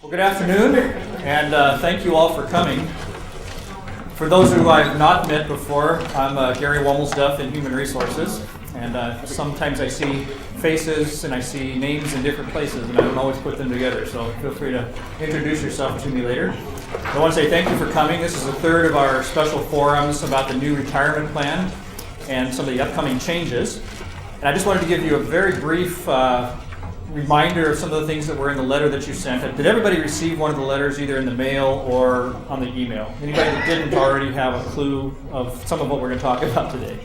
Well, good afternoon, and thank you all for coming. For those who I've not met before, I'm Gary Womelsduff in Human Resources, and sometimes I see faces and I see names in different places, and I don't always put them together, so feel free to introduce yourself to me later. I want to say thank you for coming. This is the third of our special forums about the new retirement plan and some of the upcoming changes. And I just wanted to give you a very brief reminder of some of the things that were in the letter that you sent. Did everybody receive one of the letters either in the mail or on the email? Anybody that didn't already have a clue of some of what we're going to talk about today?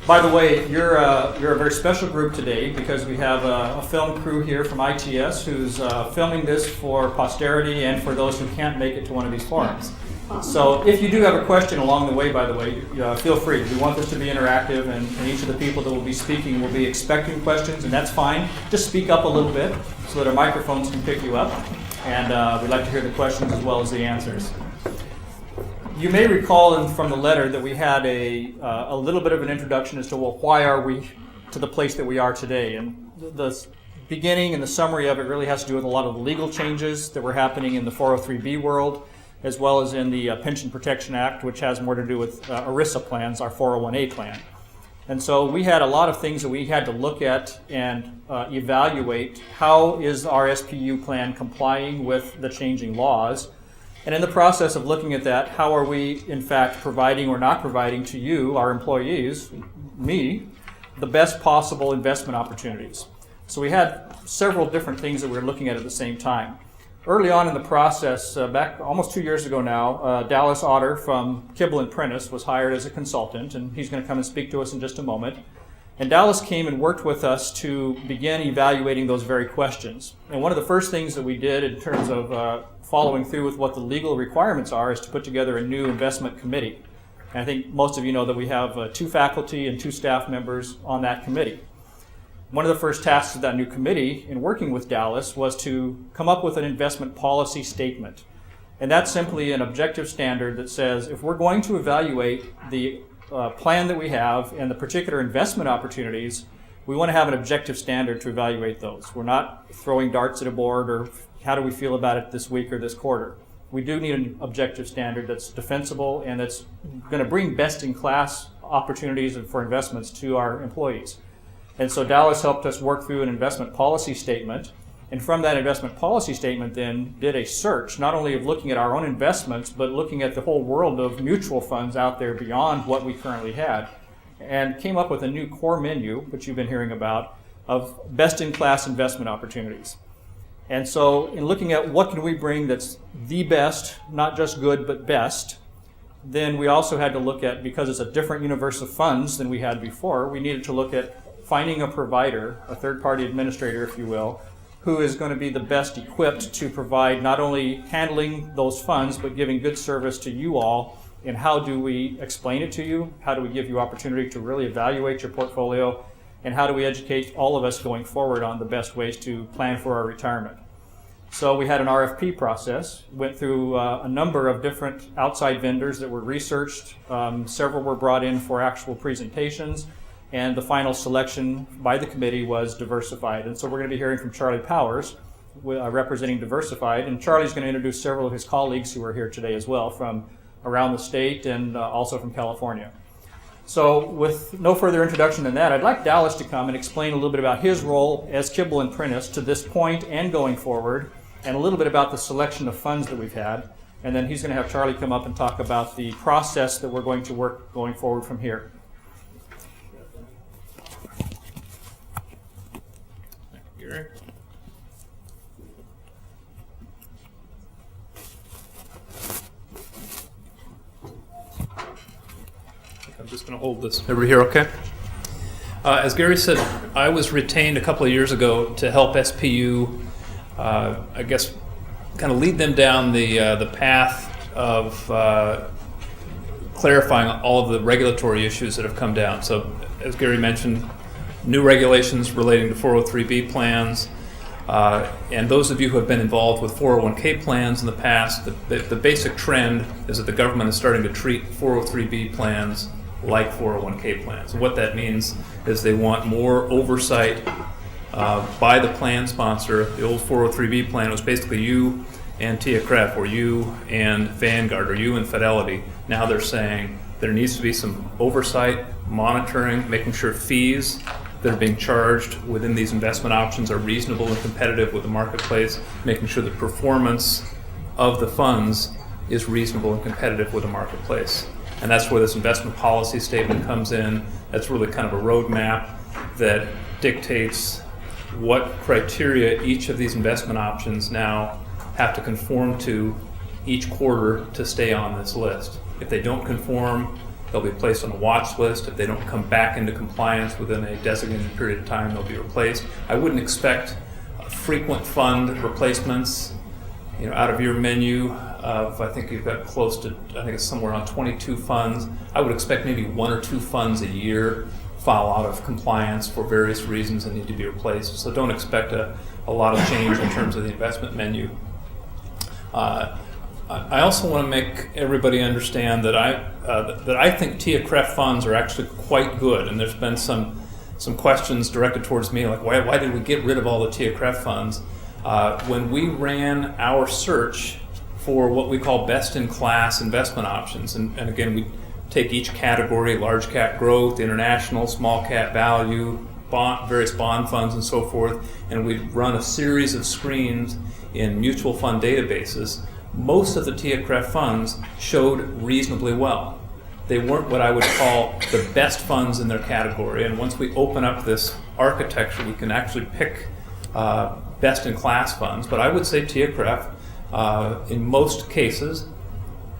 By the way, you're a very special group today because we have a film crew here from ITS who's filming this for posterity and for those who can't make it to one of these forums. So if you do have a question along the way, by the way, feel free. We want this to be interactive, and each of the people that will be speaking will be expecting questions, and that's fine. Just speak up a little bit so that our microphones can pick you up, and we'd like to hear the questions as well as the answers. You may recall from the letter that we had a little bit of an introduction as to, well, why are we to the place that we are today? And the beginning and the summary of it really has to do with a lot of the legal changes that were happening in the 403B world, as well as in the Pension Protection Act, which has more to do with ERISA plans, our 401A plan. And so we had a lot of things that we had to look at and evaluate. How is our SPU plan complying with the changing laws? And in the process of looking at that, how are we, in fact, providing or not providing to you, our employees, me, the best possible investment opportunities? So we had several different things that we were looking at the same time. Early on in the process, back almost 2 years ago now, Dallas Otter from Kibble & Prentice was hired as a consultant, and he's going to come and speak to us in just a moment. And Dallas came and worked with us to begin evaluating those very questions. And one of the first things that we did in terms of following through with what the legal requirements are is to put together a new investment committee. And I think most of you know that we have 2 faculty and 2 staff members on that committee. One of the first tasks of that new committee in working with Dallas was to come up with an investment policy statement. And that's simply an objective standard that says if we're going to evaluate the plan that we have and the particular investment opportunities, we want to have an objective standard to evaluate those. We're not throwing darts at a board or how do we feel about it this week or this quarter. We do need an objective standard that's defensible and that's going to bring best-in-class opportunities for investments to our employees. And so Dallas helped us work through an investment policy statement, and from that investment policy statement then did a search, not only of looking at our own investments, but looking at the whole world of mutual funds out there beyond what we currently had, and came up with a new core menu, which you've been hearing about, of best-in-class investment opportunities. And so in looking at what can we bring that's the best, not just good, but best, then we also had to look at, because it's a different universe of funds than we had before, we needed to look at finding a provider, a third-party administrator, if you will, who is going to be the best equipped to provide not only handling those funds, but giving good service to you all. And how do we explain it to you? How do we give you opportunity to really evaluate your portfolio? And how do we educate all of us going forward on the best ways to plan for our retirement? So we had an RFP process, went through a number of different outside vendors that were researched. Several were brought in for actual presentations. And the final selection by the committee was Diversified. And so we're going to be hearing from Charlie Powers, representing Diversified. And Charlie's going to introduce several of his colleagues who are here today as well from around the state and also from California. So with no further introduction than that, I'd like Dallas to come and explain a little bit about his role as Kibble & Prentice to this point and going forward, and a little bit about the selection of funds that we've had. And then he's going to have Charlie come up and talk about the process that we're going to work going forward from here. I'm just going to hold this. Everybody here okay? As Gary said, I was retained a couple of years ago to help SPU, I guess, kind of lead them down the path of clarifying all of the regulatory issues that have come down. So, as Gary mentioned, new regulations relating to 403B plans, and those of you who have been involved with 401k plans in the past, the basic trend is that the government is starting to treat 403B plans like 401k plans. And what that means is they want more oversight by the plan sponsor. The old 403B plan was basically you and TIAA-CREF, or you and Vanguard, or you and Fidelity. Now they're saying there needs to be some oversight, monitoring, making sure fees that are being charged within these investment options are reasonable and competitive with the marketplace, making sure the performance of the funds is reasonable and competitive with the marketplace. And that's where this investment policy statement comes in. That's really kind of a roadmap that dictates what criteria each of these investment options now have to conform to each quarter to stay on this list. If they don't conform, they'll be placed on a watch list. If they don't come back into compliance within a designated period of time, they'll be replaced. I wouldn't expect frequent fund replacements, out of your menu of, I think you've got close to, I think it's somewhere around 22 funds. I would expect maybe 1 or 2 funds a year fall out of compliance for various reasons and need to be replaced. So don't expect a lot of change in terms of the investment menu. I also want to make everybody understand that I think TIAA-CREF funds are actually quite good, and there's been some questions directed towards me, like why did we get rid of all the TIAA-CREF funds? When we ran our search for what we call best-in-class investment options, and again, we take each category: large cap growth, international, small cap value, various bond funds, and so forth, and we run a series of screens in mutual fund databases. Most of the TIAA-CREF funds showed reasonably well. They weren't what I would call the best funds in their category, and once we open up this architecture, we can actually pick best-in-class funds. But I would say TIAA-CREF, in most cases,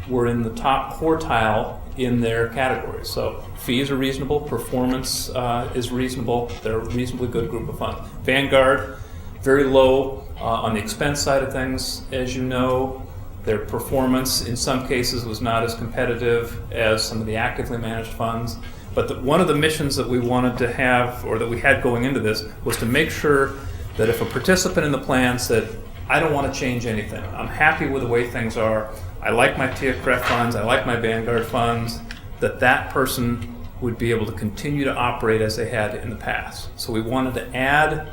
were in the top quartile in their category. So fees are reasonable, performance is reasonable, they're a reasonably good group of funds. Vanguard, very low on the expense side of things, as you know. Their performance in some cases was not as competitive as some of the actively managed funds. But one of the missions that we wanted to have, or that we had going into this, was to make sure that if a participant in the plan said, I don't want to change anything, I'm happy with the way things are, I like my TIAA-CREF funds, I like my Vanguard funds, that person would be able to continue to operate as they had in the past. So we wanted to add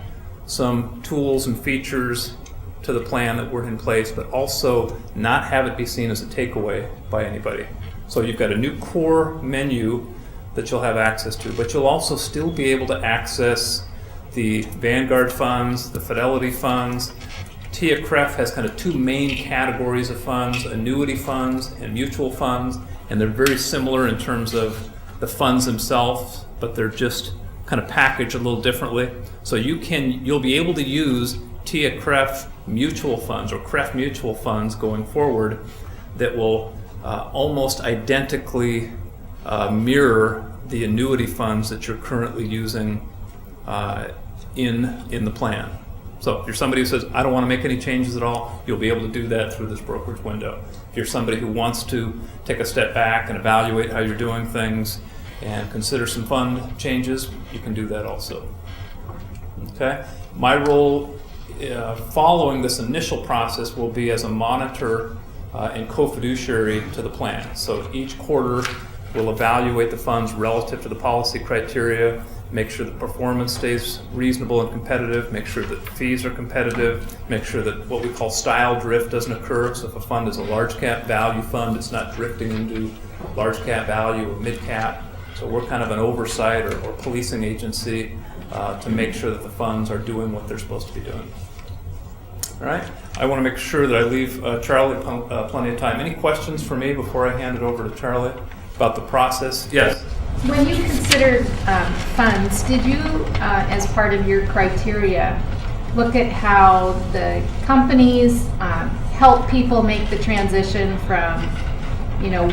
some tools and features to the plan that were in place, but also not have it be seen as a takeaway by anybody. So you've got a new core menu that you'll have access to, but you'll also still be able to access the Vanguard funds, the Fidelity funds. TIAA-CREF has kind of 2 main categories of funds: annuity funds and mutual funds, and they're very similar in terms of the funds themselves, but they're just kind of packaged a little differently. So you'll be able to use TIAA-CREF mutual funds or CREF mutual funds going forward that will almost identically mirror the annuity funds that you're currently using in the plan. So if you're somebody who says, I don't want to make any changes at all, you'll be able to do that through this brokerage window. If you're somebody who wants to take a step back and evaluate how you're doing things and consider some fund changes, you can do that also. Okay? My role following this initial process will be as a monitor and co-fiduciary to the plan. So each quarter we'll evaluate the funds relative to the policy criteria, make sure the performance stays reasonable and competitive, make sure that fees are competitive, make sure that what we call style drift doesn't occur. So if a fund is a large cap value fund, it's not drifting into large cap value or mid cap. So we're kind of an oversight or policing agency to make sure that the funds are doing what they're supposed to be doing. All right. I want to make sure that I leave Charlie plenty of time. Any questions for me before I hand it over to Charlie about the process? Yes. When you considered funds, did you, as part of your criteria, look at how the companies help people make the transition from,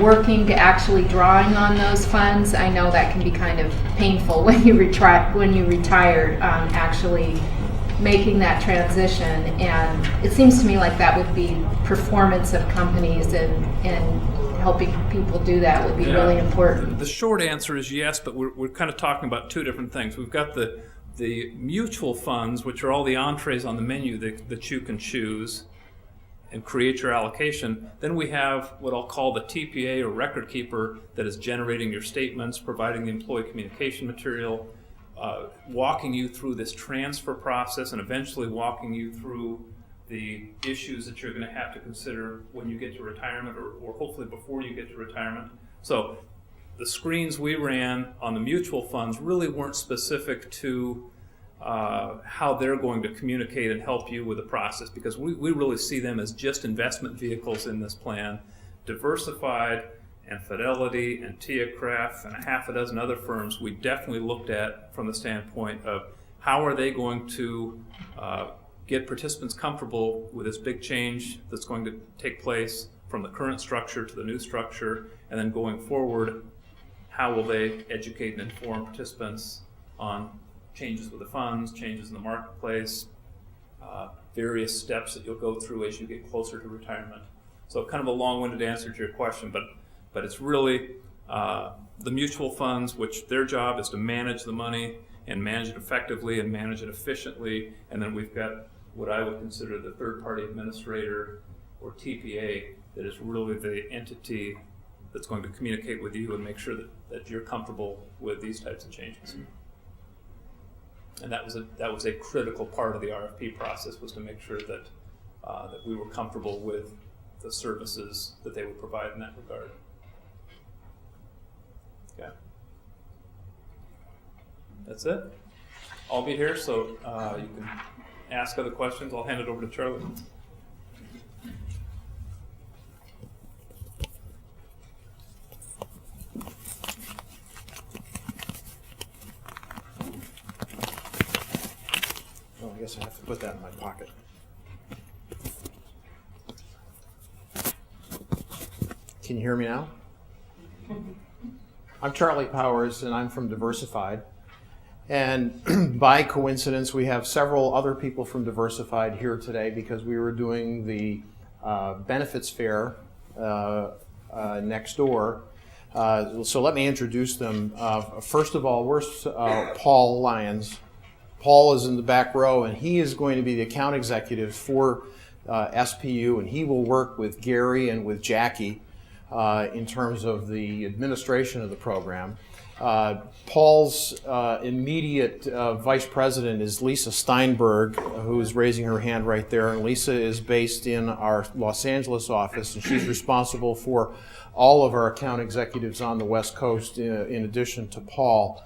working to actually drawing on those funds? I know that can be kind of painful when you retired, actually making that transition, and it seems to me like that would be performance of companies and helping people do that would be really important. The short answer is yes, but we're kind of talking about 2 different things. We've got the mutual funds, which are all the entrees on the menu that you can choose and create your allocation. Then we have what I'll call the TPA or record keeper that is generating your statements, providing the employee communication material, walking you through this transfer process and eventually walking you through the issues that you're going to have to consider when you get to retirement or hopefully before you get to retirement. So the screens we ran on the mutual funds really weren't specific to how they're going to communicate and help you with the process, because we really see them as just investment vehicles in this plan. Diversified and Fidelity and Tiacraft and a half a dozen other firms we definitely looked at from the standpoint of how are they going to get participants comfortable with this big change that's going to take place from the current structure to the new structure, and then going forward, how will they educate and inform participants on changes with the funds, changes in the marketplace, various steps that you'll go through as you get closer to retirement. So kind of a long-winded answer to your question, but it's really the mutual funds, which their job is to manage the money and manage it effectively and manage it efficiently, and then we've got what I would consider the third-party administrator or TPA that is really the entity that's going to communicate with you and make sure that you're comfortable with these types of changes. And that was a critical part of the RFP process, was to make sure that that we were comfortable with the services that they would provide in that regard. Okay. That's it. I'll be here, so you can ask other questions. I'll hand it over to Charlie. Oh, I guess I have to put that in my pocket. Can you hear me now? I'm Charlie Powers, and I'm from Diversified. And by coincidence, we have several other people from Diversified here today because we were doing the benefits fair next door. So let me introduce them. First of all, where's Paul Lyons? Paul is in the back row, and he is going to be the account executive for SPU, and he will work with Gary and with Jackie in terms of the administration of the program. Paul's immediate vice president is Lisa Steinberg, who is raising her hand right there. And Lisa is based in our Los Angeles office, and she's responsible for all of our account executives on the West Coast, in addition to Paul.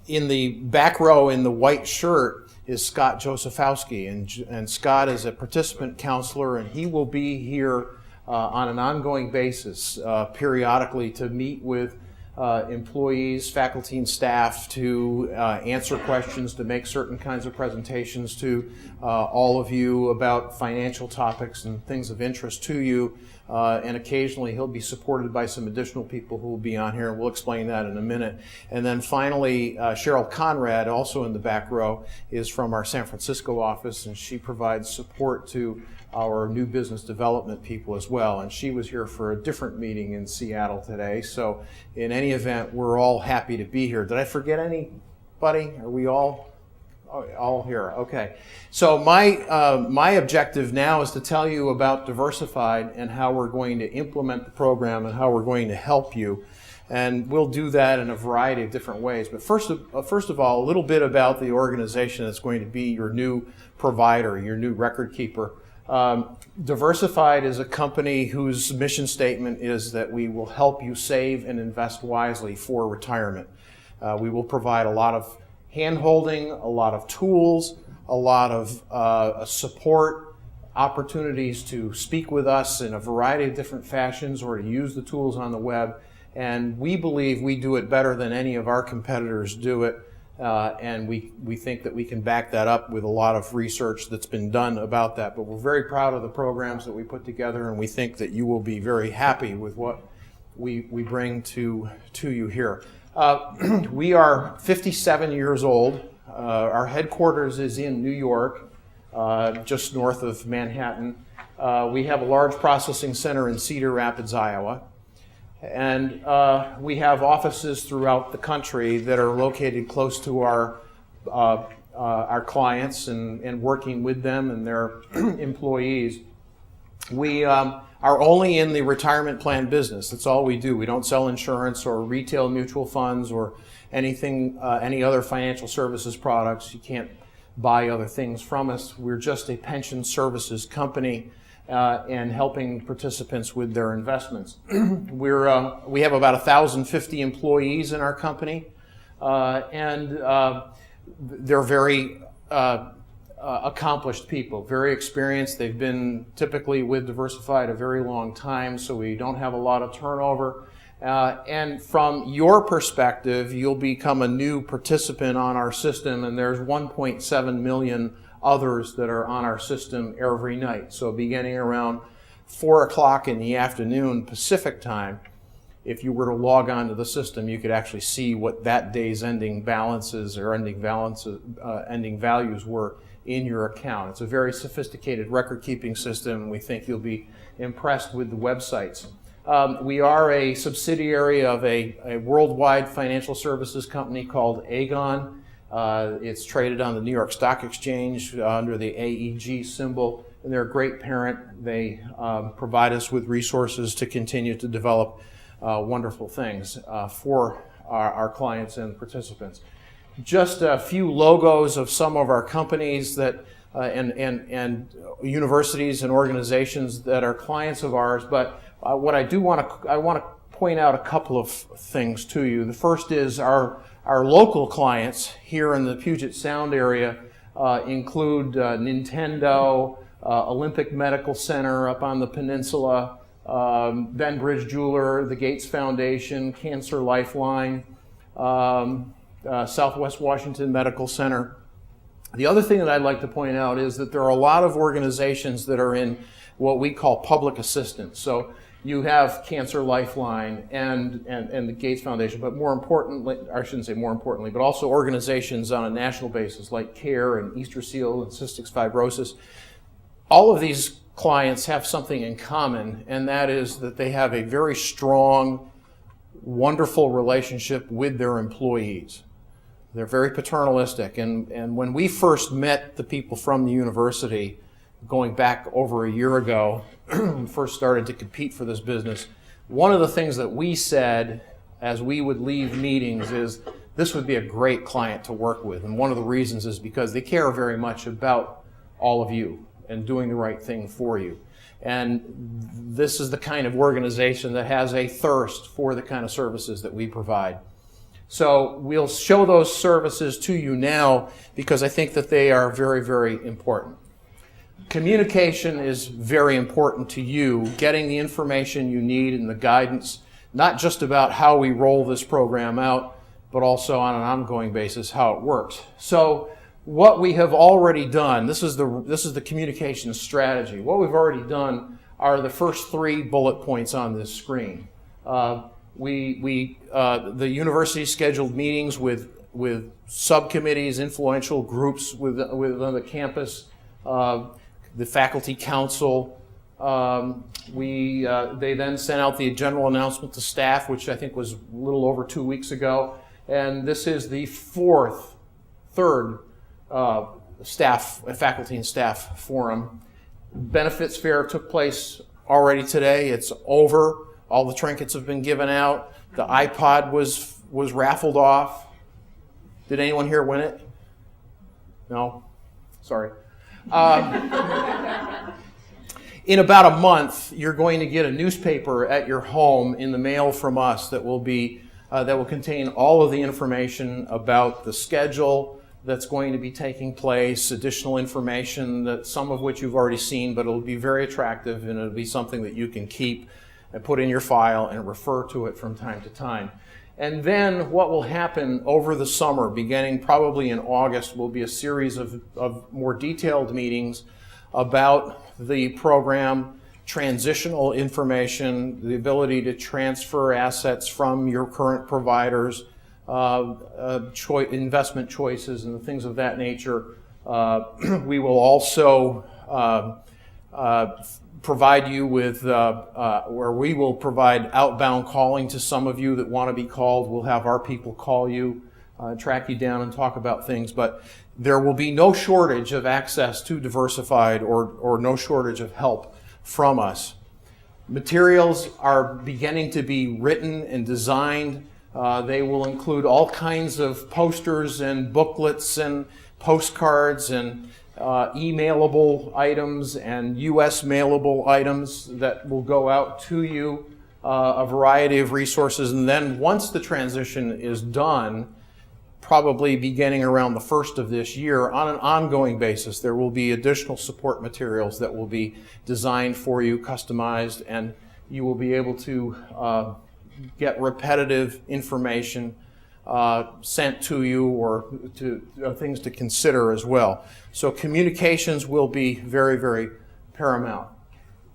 In the back row in the white shirt is Scott Josephowski, and Scott is a participant counselor, and he will be here on an ongoing basis periodically to meet with employees, faculty, and staff to answer questions, to make certain kinds of presentations to all of you about financial topics and things of interest to you. And occasionally he'll be supported by some additional people who will be on here, and we'll explain that in a minute. And then finally, Cheryl Conrad, also in the back row, is from our San Francisco office, and she provides support to our new business development people as well. And she was here for a different meeting in Seattle today. So in any event, we're all happy to be here. Did I forget anybody? Are we all here? Okay. So my objective now is to tell you about Diversified and how we're going to implement the program and how we're going to help you. And we'll do that in a variety of different ways. But first of all, a little bit about the organization that's going to be your new provider, your new record keeper. Diversified is a company whose mission statement is that we will help you save and invest wisely for retirement. We will provide a lot of hand-holding, a lot of tools, a lot of support, opportunities to speak with us in a variety of different fashions or to use the tools on the web. And we believe we do it better than any of our competitors do it. And we think that we can back that up with a lot of research that's been done about that. But we're very proud of the programs that we put together, and we think that you will be very happy with what we bring to you here. We are 57 years old. Our headquarters is in New York, just north of Manhattan. We have a large processing center in Cedar Rapids, Iowa. And we have offices throughout the country that are located close to our clients and working with them and their employees. We are only in the retirement plan business. That's all we do. We don't sell insurance or retail mutual funds or anything, any other financial services products. You can't buy other things from us. We're just a pension services company and helping participants with their investments. We have about 1,050 employees in our company, and they're very accomplished people, very experienced. They've been typically with Diversified a very long time, so we don't have a lot of turnover. And from your perspective, you'll become a new participant on our system, and there's 1.7 million others that are on our system every night. So beginning around 4 o'clock in the afternoon Pacific time, if you were to log on to the system, you could actually see what that day's ending balances or ending values were in your account. It's a very sophisticated record-keeping system. We think you'll be impressed with the websites. We are a subsidiary of a worldwide financial services company called Aegon. It's traded on the New York Stock Exchange under the AEG symbol, and they're a great parent. They provide us with resources to continue to develop wonderful things for our clients and participants. Just a few logos of some of our companies that and universities and organizations that are clients of ours. But what I want to point out a couple of things to you. The first is our local clients here in the Puget Sound area include Nintendo, Olympic Medical Center up on the peninsula, Benbridge Jeweler, the Gates Foundation, Cancer Lifeline, Southwest Washington Medical Center. The other thing that I'd like to point out is that there are a lot of organizations that are in what we call public assistance. So you have Cancer Lifeline and the Gates Foundation, but more importantly, I shouldn't say more importantly, but also organizations on a national basis like CARE and Easter Seal and Cystic Fibrosis. All of these clients have something in common, and that is that they have a very strong, wonderful relationship with their employees. They're very paternalistic, and when we first met the people from the university, going back over a year ago, when we first started to compete for this business, one of the things that we said as we would leave meetings is this would be a great client to work with. And one of the reasons is because they care very much about all of you and doing the right thing for you. And this is the kind of organization that has a thirst for the kind of services that we provide. So we'll show those services to you now because I think that they are very, very important. Communication is very important to you, getting the information you need and the guidance, not just about how we roll this program out, but also on an ongoing basis how it works. So what we have already done, this is the communication strategy. What we've already done are the first 3 bullet points on this screen. The university scheduled meetings with subcommittees, influential groups within the campus, the faculty council. They then sent out the general announcement to staff, which I think was a little over 2 weeks ago. And this is the third faculty and staff forum. Benefits fair took place already today. It's over. All the trinkets have been given out. The iPod was raffled off. Did anyone here win it? No? Sorry. In about a month, you're going to get a newspaper at your home in the mail from us that will contain all of the information about the schedule that's going to be taking place, additional information that some of which you've already seen, but it'll be very attractive and it'll be something that you can keep and put in your file and refer to it from time to time. And then what will happen over the summer, beginning probably in August, will be a series of more detailed meetings about the program, transitional information, the ability to transfer assets from your current providers, investment choices, and things of that nature. We will also provide you with, where we will provide outbound calling to some of you that want to be called. We'll have our people call you, track you down and talk about things, but there will be no shortage of access to Diversified or no shortage of help from us. Materials are beginning to be written and designed. They will include all kinds of posters and booklets and postcards and emailable items and U.S. mailable items that will go out to you, a variety of resources. And then once the transition is done, probably beginning around the 1st of this year, on an ongoing basis, there will be additional support materials that will be designed for you, customized, and you will be able to get repetitive information sent to you, or to things to consider as well. So communications will be very, very paramount.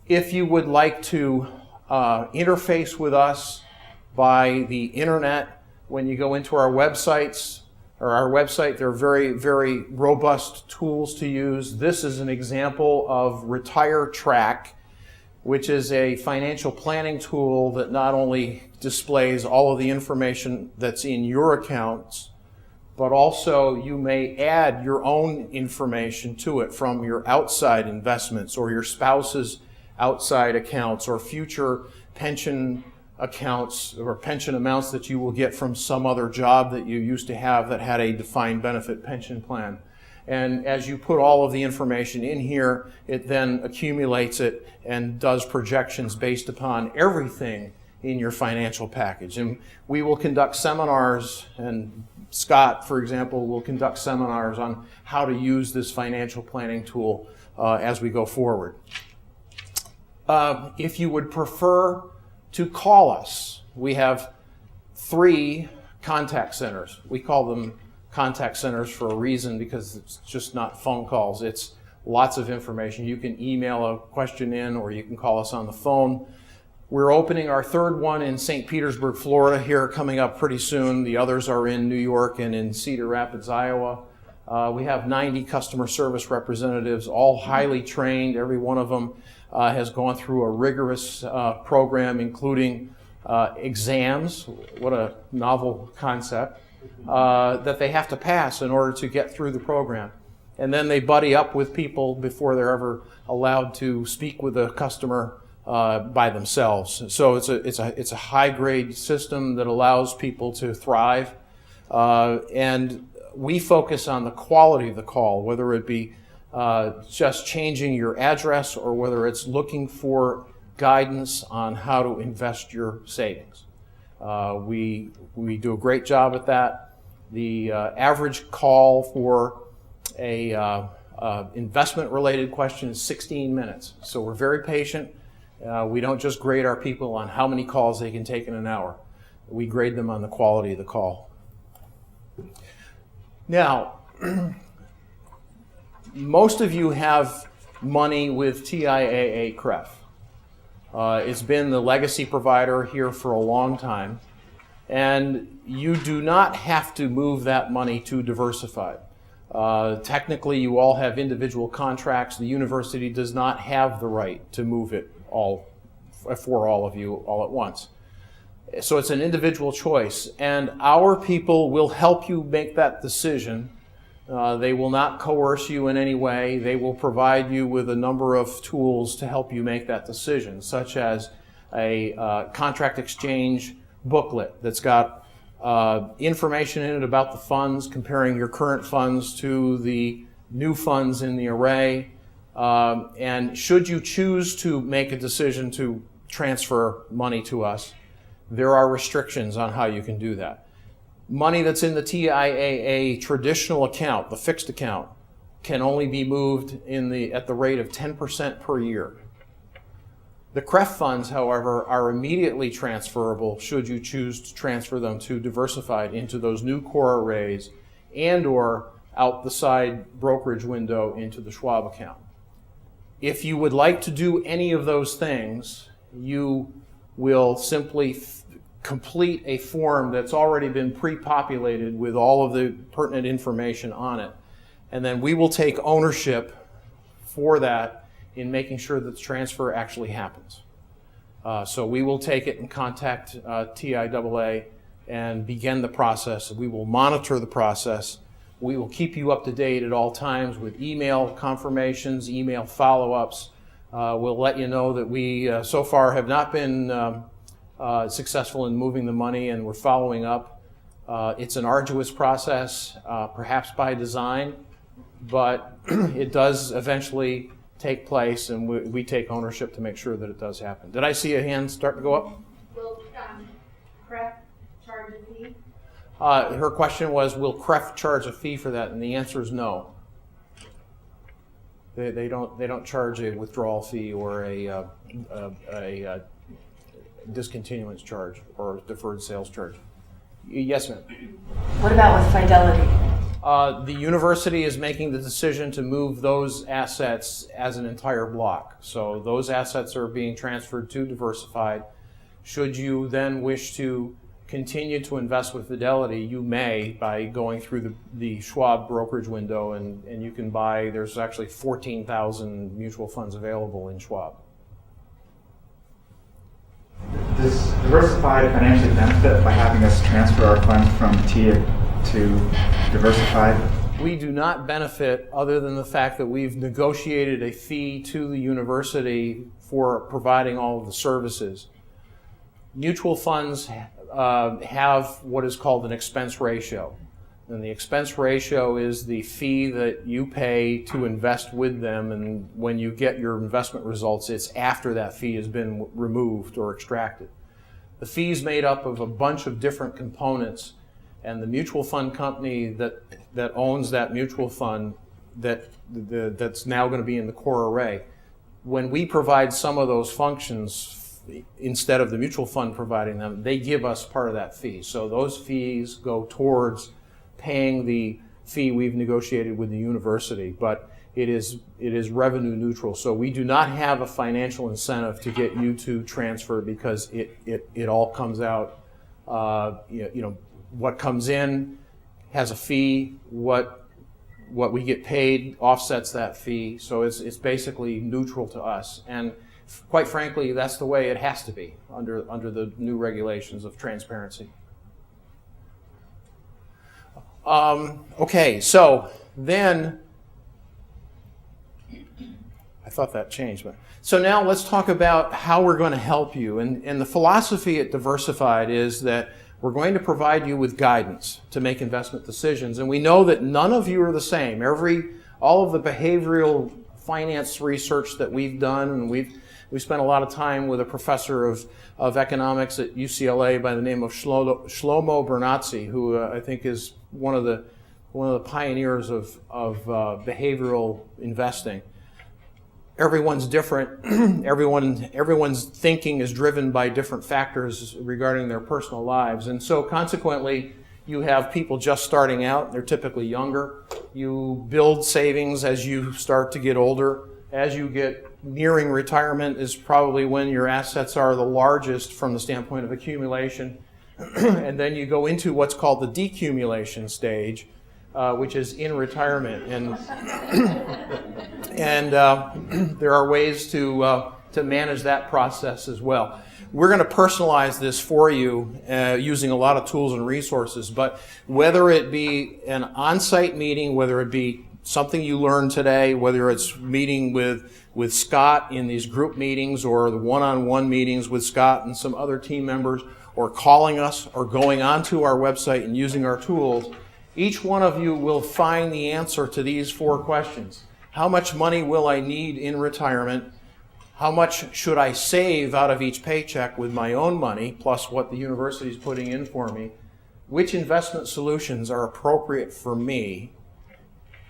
If you would like to interface with us by the internet, when you go into our website, there are very, very robust tools to use. This is an example of Retire Track, which is a financial planning tool that not only displays all of the information that's in your accounts, but also you may add your own information to it from your outside investments or your spouse's outside accounts or future pension accounts or pension amounts that you will get from some other job that you used to have that had a defined benefit pension plan. And as you put all of the information in here, it then accumulates it and does projections based upon everything in your financial package. And we will conduct seminars, and Scott, for example, will conduct seminars on how to use this financial planning tool as we go forward. If you would prefer to call us, we have 3 contact centers. We call them contact centers for a reason, because it's just not phone calls. It's lots of information. You can email a question in, or you can call us on the phone. We're opening our 3rd one in St. Petersburg, Florida here coming up pretty soon. The others are in New York and in Cedar Rapids, Iowa. We have 90 customer service representatives, all highly trained. Every one of them has gone through a rigorous program, including exams. What a novel concept. That they have to pass in order to get through the program. And then they buddy up with people before they're ever allowed to speak with a customer by themselves. So it's a high-grade system that allows people to thrive. And we focus on the quality of the call, whether it be just changing your address or whether it's looking for guidance on how to invest your savings. We do a great job at that. The average call for a investment-related question is 16 minutes. So we're very patient. We don't just grade our people on how many calls they can take in an hour. We grade them on the quality of the call. Now, most of you have money with TIAA-CREF. It's been the legacy provider here for a long time, and you do not have to move that money to Diversified. Technically, you all have individual contracts. The university does not have the right to move it all for all of you all at once. So it's an individual choice, and our people will help you make that decision. They will not coerce you in any way. They will provide you with a number of tools to help you make that decision, such as a contract exchange booklet that's got information in it about the funds, comparing your current funds to the new funds in the array. And should you choose to make a decision to transfer money to us, there are restrictions on how you can do that. Money that's in the TIAA traditional account, the fixed account, can only be moved at the rate of 10% per year. The CREF funds, however, are immediately transferable should you choose to transfer them to Diversified into those new core arrays and or out the side brokerage window into the Schwab account. If you would like to do any of those things, you will simply complete a form that's already been pre-populated with all of the pertinent information on it. And then we will take ownership for that in making sure that the transfer actually happens. So we will take it and contact TIAA and begin the process. We will monitor the process. We will keep you up to date at all times with email confirmations, email follow-ups. We'll let you know that we so far have not been successful in moving the money, and we're following up. It's an arduous process, perhaps by design, but it does eventually take place, and we take ownership to make sure that it does happen. Did I see a hand start to go up? Will CREF charge a fee? Her question was, will CREF charge a fee for that? And the answer is no. They don't charge a withdrawal fee or a discontinuance charge or deferred sales charge. Yes, ma'am. What about with Fidelity? The university is making the decision to move those assets as an entire block. So those assets are being transferred to Diversified. Should you then wish to continue to invest with Fidelity, you may by going through the Schwab brokerage window, and you can buy, there's actually 14,000 mutual funds available in Schwab. Does Diversified financially benefit by having us transfer our funds from TIA to Diversified? We do not benefit other than the fact that we've negotiated a fee to the university for providing all of the services. Mutual funds have what is called an expense ratio. And the expense ratio is the fee that you pay to invest with them, and when you get your investment results, it's after that fee has been removed or extracted. The fee is made up of a bunch of different components, and the mutual fund company that owns that mutual fund that's now going to be in the core array, when we provide some of those functions instead of the mutual fund providing them, they give us part of that fee. So those fees go towards paying the fee we've negotiated with the university, but it is revenue neutral. So we do not have a financial incentive to get you to transfer, because it all comes out. What comes in has a fee. What we get paid offsets that fee. So it's basically neutral to us. And quite frankly, that's the way it has to be under the new regulations of transparency. Okay, so then, I thought that changed, but so now let's talk about how we're going to help you. And the philosophy at Diversified is that we're going to provide you with guidance to make investment decisions. And we know that none of you are the same. All of the behavioral finance research that we've done, and we spent a lot of time with a professor of economics at UCLA by the name of Shlomo Bernatzi, who I think is one of the pioneers of behavioral investing. Everyone's different. Everyone's thinking is driven by different factors regarding their personal lives, and so consequently, you have people just starting out. They're typically younger. You build savings as you start to get older. As you get nearing retirement is probably when your assets are the largest from the standpoint of accumulation. And then you go into what's called the decumulation stage, which is in retirement. And there are ways to manage that process as well. We're going to personalize this for you using a lot of tools and resources, but whether it be an on-site meeting, whether it be something you learned today, whether it's meeting with Scott in these group meetings or the one-on-one meetings with Scott and some other team members, or calling us or going onto our website and using our tools, each one of you will find the answer to these 4 questions. How much money will I need in retirement? How much should I save out of each paycheck with my own money, plus what the university is putting in for me? Which investment solutions are appropriate for me?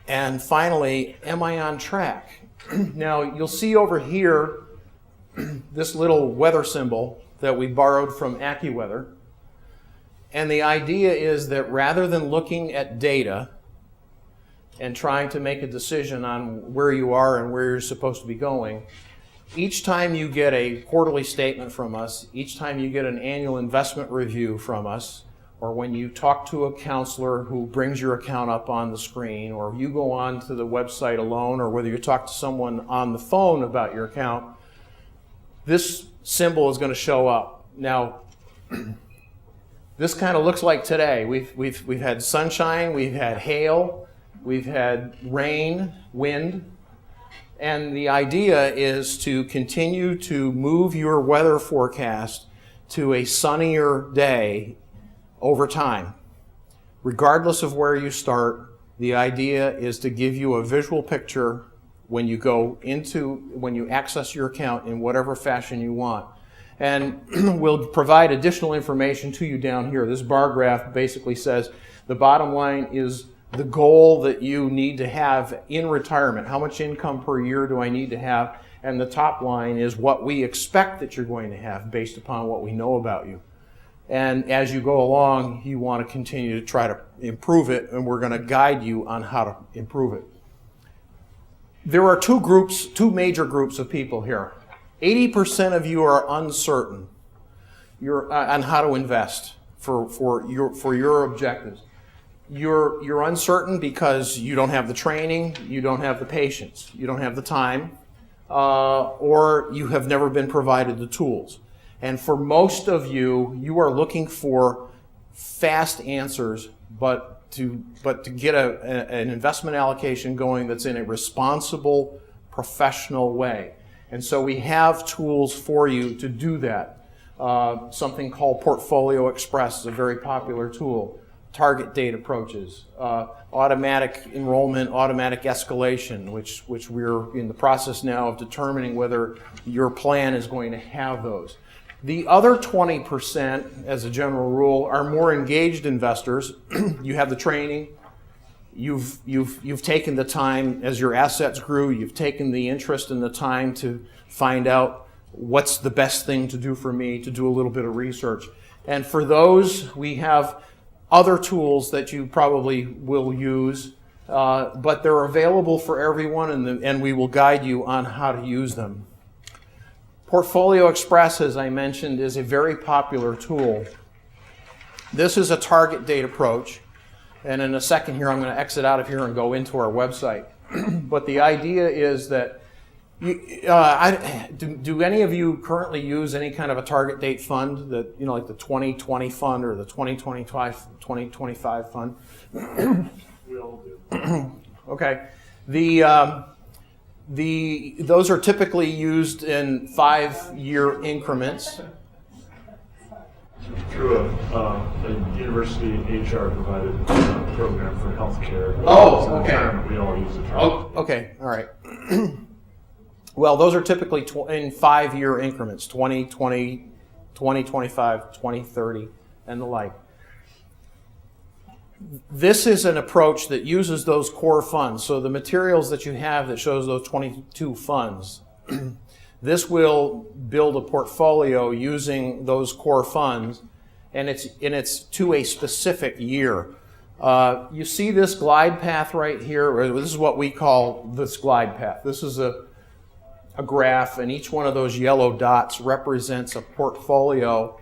And finally, am I on track? Now, you'll see over here this little weather symbol that we borrowed from AccuWeather. And the idea is that rather than looking at data and trying to make a decision on where you are and where you're supposed to be going, each time you get a quarterly statement from us, each time you get an annual investment review from us, or when you talk to a counselor who brings your account up on the screen, or you go on to the website alone, or whether you talk to someone on the phone about your account, this symbol is going to show up. Now, this kind of looks like today. We've had sunshine, we've had hail, we've had rain, wind, And the idea is to continue to move your weather forecast to a sunnier day over time. Regardless of where you start, the idea is to give you a visual picture when you access your account in whatever fashion you want. And we'll provide additional information to you down here. This bar graph basically says the bottom line is the goal that you need to have in retirement. How much income per year do I need to have? And the top line is what we expect that you're going to have based upon what we know about you. And as you go along, you want to continue to try to improve it, and we're going to guide you on how to improve it. There are two major groups of people here. 80% of you are uncertain on how to invest for your objectives. You're uncertain because you don't have the training, you don't have the patience, you don't have the time, or you have never been provided the tools. And for most of you, you are looking for fast answers, but to get an investment allocation going that's in a responsible, professional way. And so we have tools for you to do that. Something called Portfolio Express is a very popular tool. Target date approaches, automatic enrollment, automatic escalation, which we're in the process now of determining whether your plan is going to have those. The other 20%, as a general rule, are more engaged investors. You have the training, you've taken the time as your assets grew, you've taken the interest and the time to find out what's the best thing to do for me, to do a little bit of research. And for those, we have other tools that you probably will use, but they're available for everyone, and we will guide you on how to use them. Portfolio Express, as I mentioned, is a very popular tool. This is a target date approach, and in a second here I'm going to exit out of here and go into our website. But the idea is that do any of you currently use any kind of a target date fund, that like the 2020 fund or the 2025 fund? We all do. Okay. Those are typically used in 5-year increments. Through a university HR provided program for healthcare. Oh, okay. Retirement, we all use it. Oh, okay. All right. Well, those are typically in 5-year increments, 2020, 2025, 2030, and the like. This is an approach that uses those core funds. So the materials that you have that shows those 22 funds, this will build a portfolio using those core funds, and it's to a specific year. You see this glide path right here? This is what we call this glide path. This is a graph, and each one of those yellow dots represents a portfolio,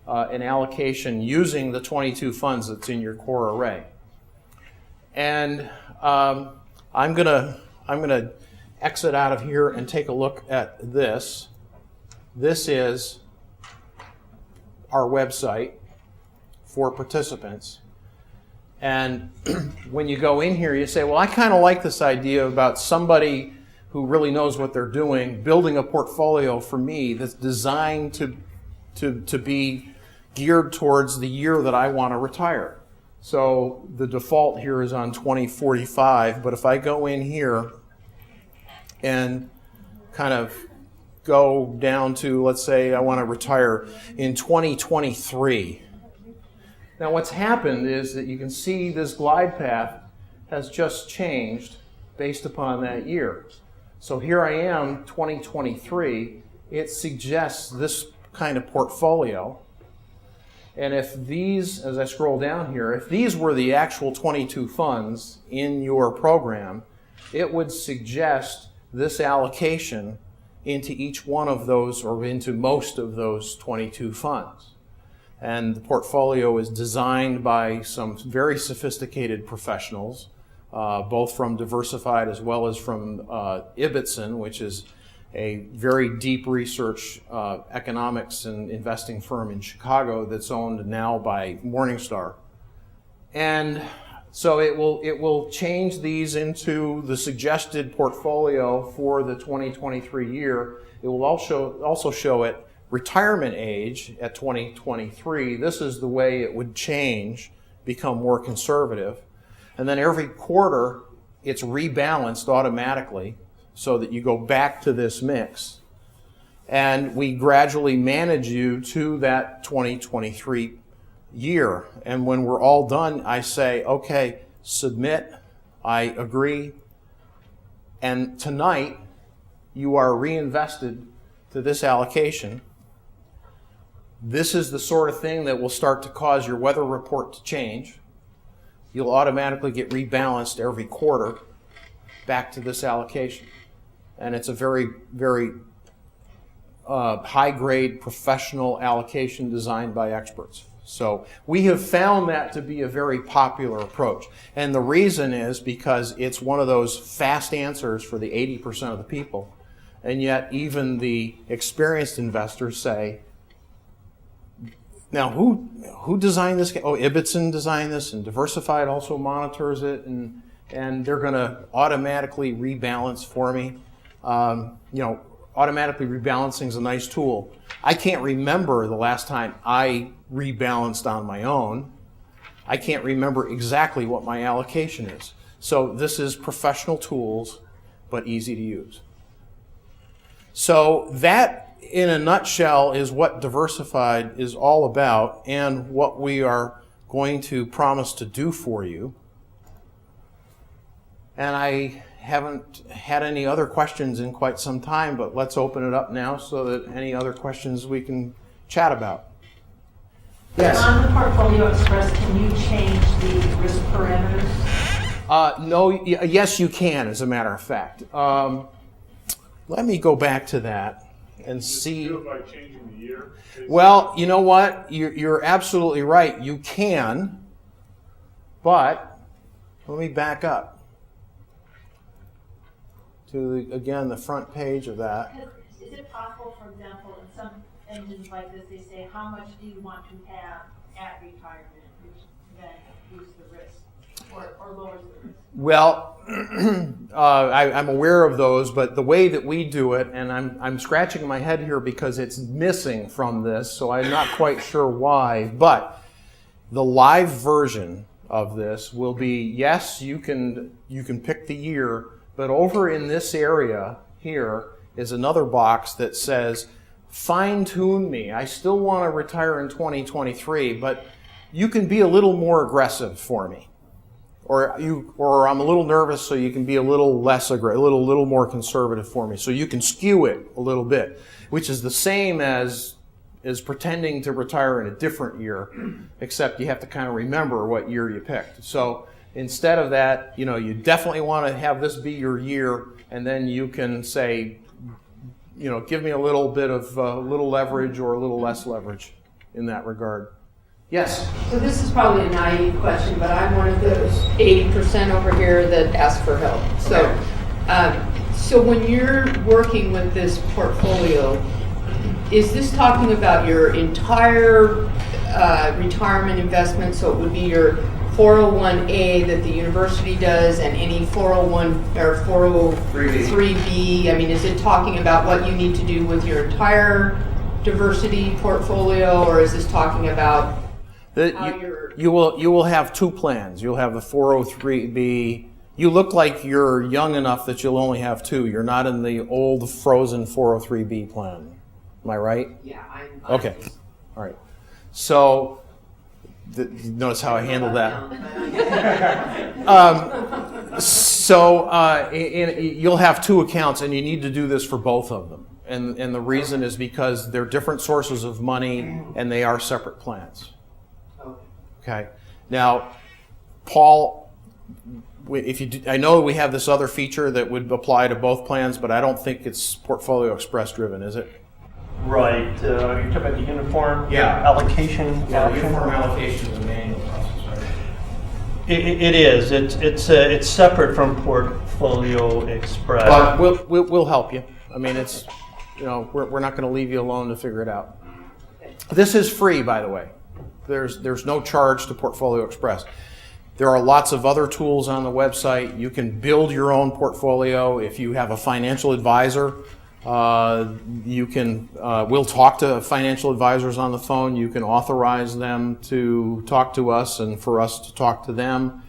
an allocation using the 22 funds that's in your core array. And I'm gonna exit out of here and take a look at this. This is our website for participants. And when you go in here, you say, well, I kind of like this idea about somebody who really knows what they're doing, building a portfolio for me that's designed to be geared towards the year that I want to retire. So the default here is on 2045, but if I go in here and kind of go down to, let's say I want to retire in 2023. Now what's happened is that you can see this glide path has just changed based upon that year. So here I am, 2023. It suggests this kind of portfolio. And if these, as I scroll down here, if these were the actual 22 funds in your program, it would suggest this allocation into each one of those, or into most of those 22 funds. And the portfolio is designed by some very sophisticated professionals, both from Diversified as well as from Ibbotson, which is a very deep research economics and investing firm in Chicago that's owned now by Morningstar. And So it will change these into the suggested portfolio for the 2023 year. It will also show it retirement age at 2023. This is the way it would change, become more conservative. And then every quarter, it's rebalanced automatically so that you go back to this mix. And we gradually manage you to that 2023 year. And when we're all done, I say, okay, submit, I agree. And tonight, you are reinvested to this allocation. This is the sort of thing that will start to cause your weather report to change. You'll automatically get rebalanced every quarter back to this allocation. And it's a very, very high-grade professional allocation designed by experts. So we have found that to be a very popular approach. And the reason is because it's one of those fast answers for the 80% of the people. And yet even the experienced investors say, now who designed this? Oh, Ibbotson designed this, and Diversified also monitors it, and they're going to automatically rebalance for me. Automatically rebalancing is a nice tool. I can't remember the last time I rebalanced on my own. I can't remember exactly what my allocation is. So this is professional tools, but easy to use. So that, in a nutshell, is what Diversified is all about and what we are going to promise to do for you. And I haven't had any other questions in quite some time, but let's open it up now so that any other questions we can chat about. Yes? On the Portfolio Express, can you change the risk parameters? No, yes, you can, as a matter of fact. Let me go back to that and see. Do it by changing the year? Well, you know what? You're absolutely right. You can, but let me back up to, again, the front page of that. Is it possible, for example, in some engines like this, they say, how much do you want to have at retirement, which then boosts the risk or lowers the risk? Well, I'm aware of those, but the way that we do it, and I'm scratching my head here because it's missing from this, so I'm not quite sure why, but the live version of this will be, yes, you can pick the year, but over in this area here is another box that says, fine-tune me. I still want to retire in 2023, but you can be a little more aggressive for me. Or I'm a little nervous, so you can be a little less aggressive, a little more conservative for me. So you can skew it a little bit, which is the same as pretending to retire in a different year, except you have to kind of remember what year you picked. So instead of that, you definitely want to have this be your year, and then you can say, give me a little bit of little leverage or a little less leverage in that regard. Yes? So this is probably a naive question, but I'm one of those 80% over here that ask for help. So, so when you're working with this portfolio, is this talking about your entire retirement investment? So it would be your 401A that the university does and any 401 or 403B. I mean, is it talking about what you need to do with your entire diversity portfolio, or is this talking about you will have two plans. You'll have the 403B. You look like you're young enough that you'll only have two. You're not in the old frozen 403B plan. Am I right? Yeah, I'm okay. All right. So notice how I handled that. You'll have two accounts, and you need to do this for both of them. And the reason is because they're different sources of money, and they are separate plans. Okay. Now, Paul, I know we have this other feature that would apply to both plans, but I don't think it's Portfolio Express driven, is it? Right. You're talking about the uniform allocation option? Uniform allocation is a manual process, right? It is. It's separate from Portfolio Express. But we'll help you. I mean, it's we're not going to leave you alone to figure it out. This is free, by the way. There's no charge to Portfolio Express. There are lots of other tools on the website. You can build your own portfolio. If you have a financial advisor, we'll talk to financial advisors on the phone. You can authorize them to talk to us and for us to talk to them.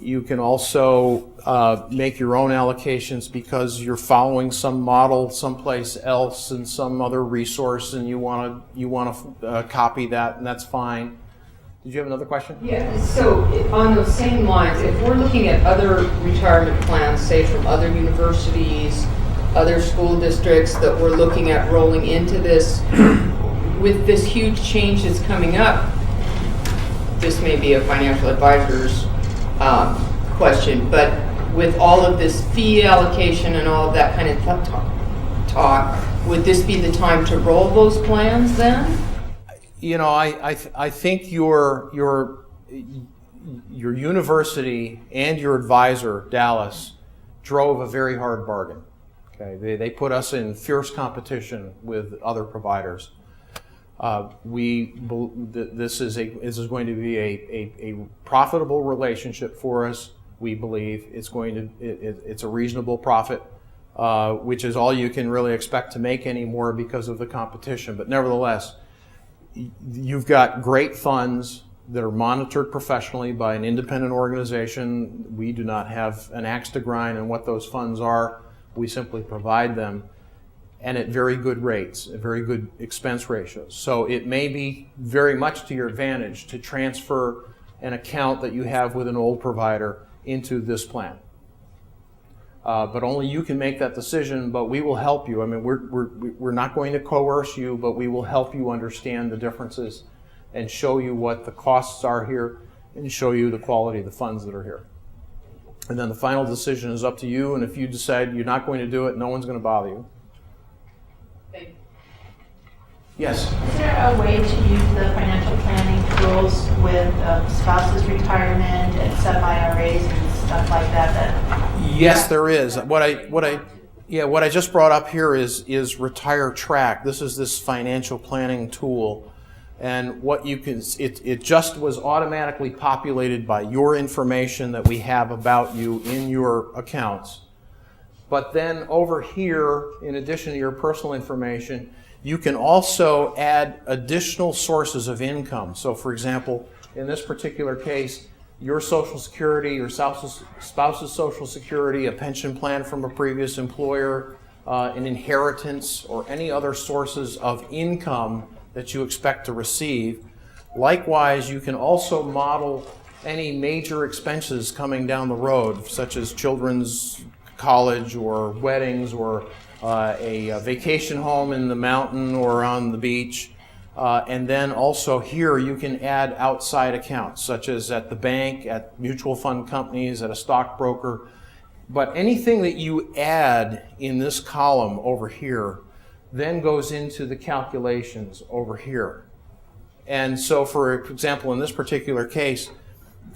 You can also make your own allocations because you're following some model someplace else in some other resource, and you want to copy that, and that's fine. Did you have another question? Yeah, so on those same lines, if we're looking at other retirement plans, say from other universities, other school districts that we're looking at rolling into this, with this huge change that's coming up, this may be a financial advisor's question, but with all of this fee allocation and all of that kind of talk, would this be the time to roll those plans then? You know, I think your university and your advisor, Dallas, drove a very hard bargain. Okay, they put us in fierce competition with other providers. This is going to be a profitable relationship for us. We believe it's a reasonable profit, which is all you can really expect to make anymore because of the competition. But nevertheless, you've got great funds that are monitored professionally by an independent organization. We do not have an axe to grind on what those funds are. We simply provide them, and at very good rates, at very good expense ratios. So it may be very much to your advantage to transfer an account that you have with an old provider into this plan. But only you can make that decision, but we will help you. I mean, we're not going to coerce you, but we will help you understand the differences and show you what the costs are here and show you the quality of the funds that are here. And then the final decision is up to you, and if you decide you're not going to do it, no one's going to bother you. Thank you. Yes? Is there a way to use the financial planning tools with spouse's retirement and sub-IRAs and stuff like that? Yes, there is. What I just brought up here is Retire Track. This is this financial planning tool. And what you can, it just was automatically populated by your information that we have about you in your accounts. But then over here, in addition to your personal information, you can also add additional sources of income. So for example, in this particular case, your Social Security, your spouse's Social Security, a pension plan from a previous employer, an inheritance, or any other sources of income that you expect to receive. Likewise, you can also model any major expenses coming down the road, such as children's college or weddings or a vacation home in the mountain or on the beach. And then also here you can add outside accounts, such as at the bank, at mutual fund companies, at a stockbroker. But anything that you add in this column over here then goes into the calculations over here. And so, for example, in this particular case,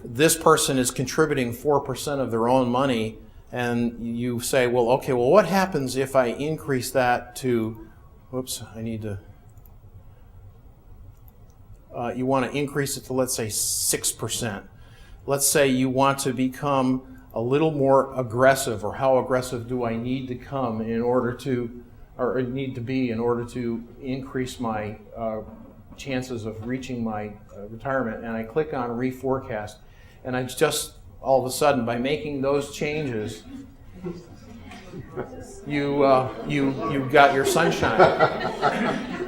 this person is contributing 4% of their own money, and you say, well, okay, well, what happens if I increase that to, whoops, I need to, you want to increase it to, let's say, 6%. Let's say you want to become a little more aggressive, or how aggressive do I need to come in order to, or need to be in order to increase my chances of reaching my retirement, and I click on Reforecast, and I just, all of a sudden, by making those changes, you got your sunshine.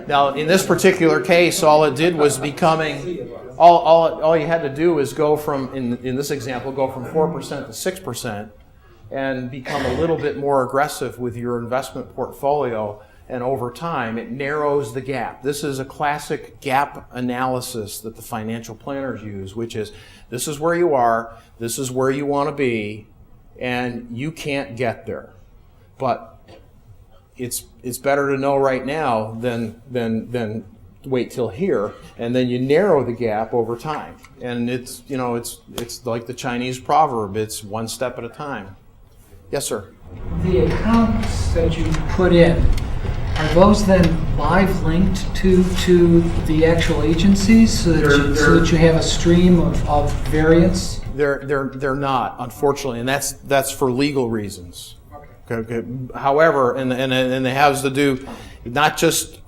Now, in this particular case, all it did was becoming, all you had to do is go from, in this example, go from 4% to 6%, and become a little bit more aggressive with your investment portfolio, and over time it narrows the gap. This is a classic gap analysis that the financial planners use, which is, this is where you are, this is where you want to be, and you can't get there. But it's better to know right now than wait till here, and then you narrow the gap over time. And it's like the Chinese proverb, it's one step at a time. Yes, sir. The accounts that you put in, Are those then live linked to the actual agencies so that you have a stream of variance? They're not, unfortunately, and that's for legal reasons. Okay. However, and it has to do not just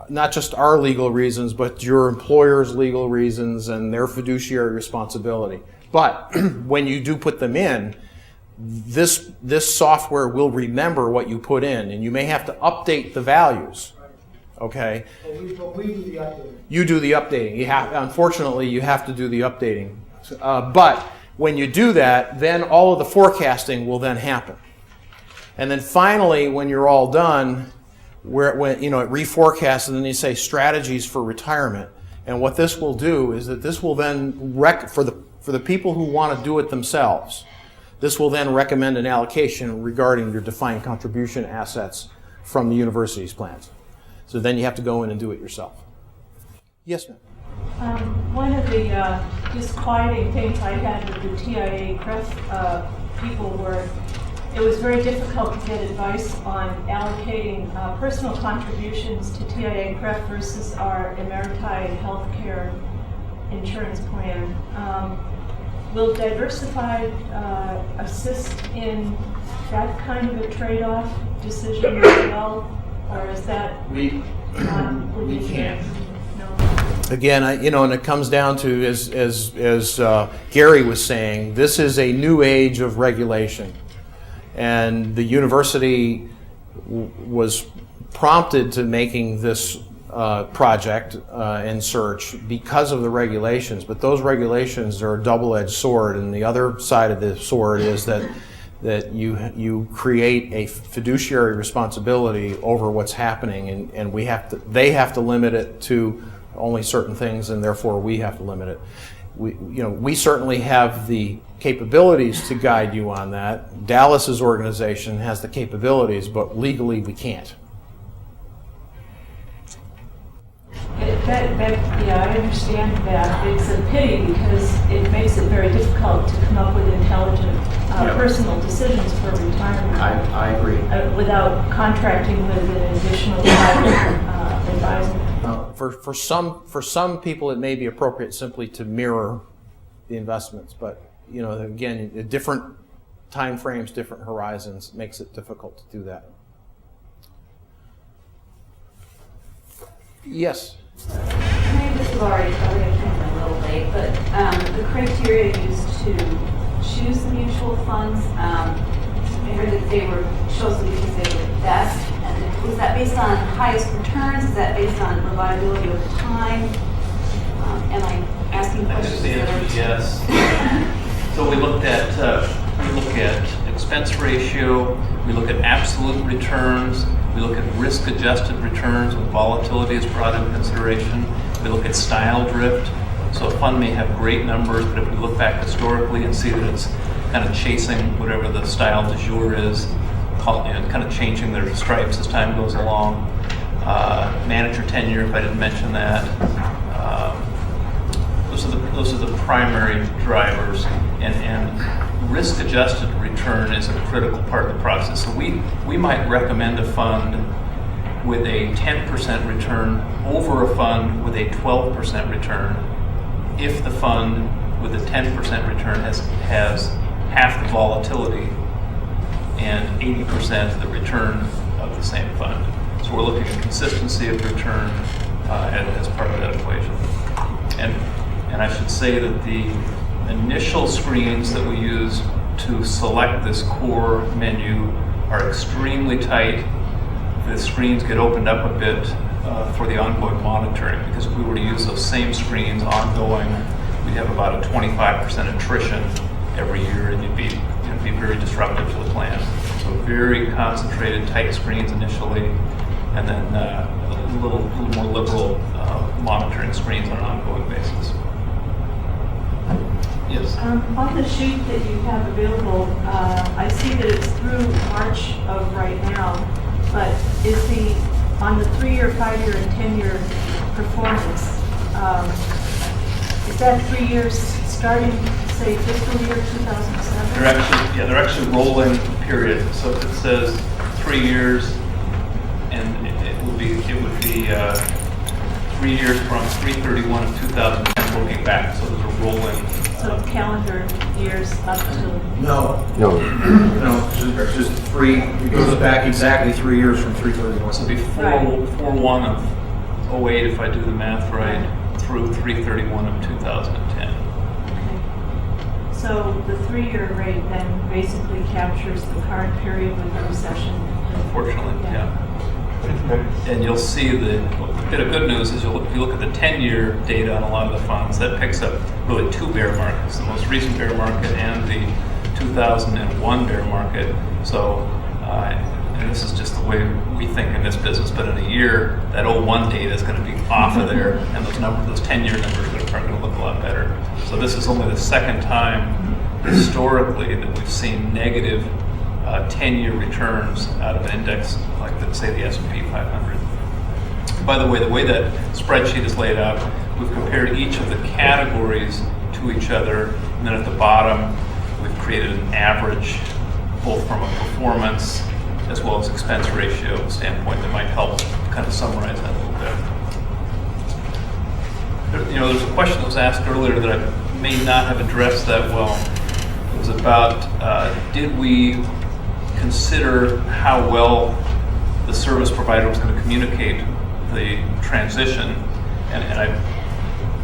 our legal reasons, but your employer's legal reasons and their fiduciary responsibility. But when you do put them in, this software will remember what you put in, and you may have to update the values. Okay. But we do the updating. You do the updating. Unfortunately, you have to do the updating. But when you do that, then all of the forecasting will then happen. And then finally, when you're all done, it reforecasts, and then you say strategies for retirement. And what this will do is that this will then for the people who want to do it themselves, this will then recommend an allocation regarding your defined contribution assets from the university's plans. So then you have to go in and do it yourself. Yes, ma'am. One of the disquieting things I had with the TIA-CREF people were it was very difficult to get advice on allocating personal contributions to TIA-CREF versus our Emeriti healthcare insurance plan. Will Diversified assist in that kind of a trade-off decision as well, or is that we can't? No. Again, and it comes down to as Gary was saying, this is a new age of regulation. And the university was prompted to making this project and search because of the regulations. But those regulations are a double-edged sword, and the other side of the sword is that you create a fiduciary responsibility over what's happening, and they have to limit it to only certain things, and therefore we have to limit it. We certainly have the capabilities to guide you on that. Dallas's organization has the capabilities, but legally we can't. I understand that. It's a pity because it makes it very difficult to come up with intelligent personal decisions for retirement. I agree. Without contracting with an additional private advisor. For some people, it may be appropriate simply to mirror the investments, but again, different time frames, different horizons makes it difficult to do that. Yes. Maybe this is already probably a little late, but the criteria used to choose the mutual funds, I heard that they were chosen because they were best. And was that based on highest returns? Is that based on reliability over time? Am I asking questions? The answer is yes. So we look at expense ratio, we look at absolute returns, we look at risk-adjusted returns when volatility is brought into consideration. We look at style drift. So a fund may have great numbers, but if we look back historically and see that it's kind of chasing whatever the style du jour is, kind of changing their stripes as time goes along. Manager tenure, if I didn't mention that. Those are the primary drivers, and risk-adjusted return is a critical part of the process. So we might recommend a fund with a 10% return over a fund with a 12% return if the fund with a 10% return has half the volatility and 80% the return of the same fund. So we're looking at consistency of return as part of that equation. And I should say that the initial screens that we use to select this core menu are extremely tight. The screens get opened up a bit for the ongoing monitoring, because if we were to use those same screens ongoing, we'd have about a 25% attrition every year, and it'd be very disruptive to the plan. So very concentrated, tight screens initially, and then a little more liberal monitoring screens on an ongoing basis. Yes. On the sheet that you have available, I see that it's through March of right now, but is on the 3-year, 5-year, and 10-year performance, is that 3 years starting, say, fiscal year 2007? They're actually rolling period. So if it says 3 years, and it would be it would be 3 years from 3/31 of 2010 looking back, so there's a roll-in. So calendar years up to. No, it's just three, it goes back exactly 3 years from 3/31. So it'd be Right. 4/1 of 08, if I do the math right, through 3/31 of 2010. So the 3-year rate then basically captures the current period with the recession. Unfortunately, yeah. And you'll see the bit of good news is if you look at the 10-year data on a lot of the funds, that picks up really two bear markets, the most recent bear market and the 2001 bear market. So, and this is just the way we think in this business, but in a year, that 01 data is going to be off of there, and those 10-year numbers are going to look a lot better. So this is only the second time historically that we've seen negative 10-year returns out of an index like, say, the S&P 500. By the way that spreadsheet is laid out, we've compared each of the categories to each other, and then at the bottom, we've created an average, both from a performance as well as expense ratio standpoint that might help kind of summarize that a little bit. There's a question that was asked earlier that I may not have addressed that well. It was about, did we consider how well the service provider was going to communicate the transition? And I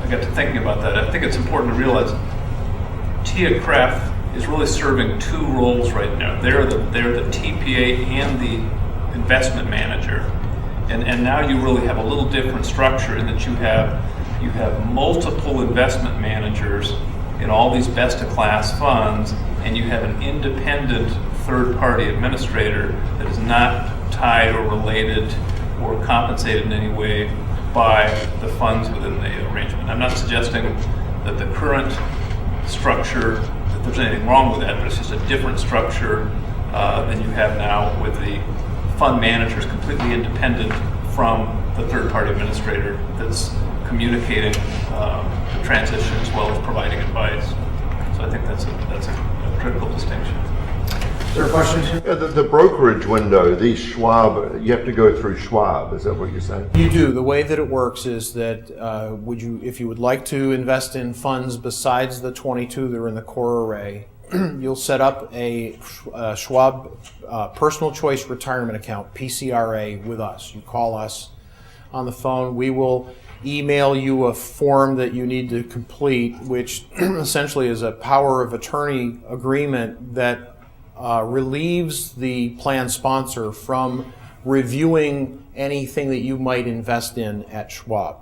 got to thinking about that. I think it's important to realize TIA-CREF is really serving two roles right now. They're the TPA and the investment manager. And now you really have a little different structure in that you have multiple investment managers in all these best-of-class funds, and you have an independent third-party administrator that is not tied or related or compensated in any way by the funds within the arrangement. I'm not suggesting that the current structure, that there's anything wrong with that, but it's just a different structure than you have now with the fund managers completely independent from the third-party administrator that's communicating the transition as well as providing advice. So I think that's a critical distinction. Is there a question? The brokerage window, these Schwab, you have to go through Schwab. Is that what you're saying? You do. The way that it works is that if you would like to invest in funds besides the 22 that are in the core array, you'll set up a Schwab Personal Choice Retirement Account, PCRA, with us. You call us on the phone. We will email you a form that you need to complete, which essentially is a power of attorney agreement that relieves the plan sponsor from reviewing anything that you might invest in at Schwab.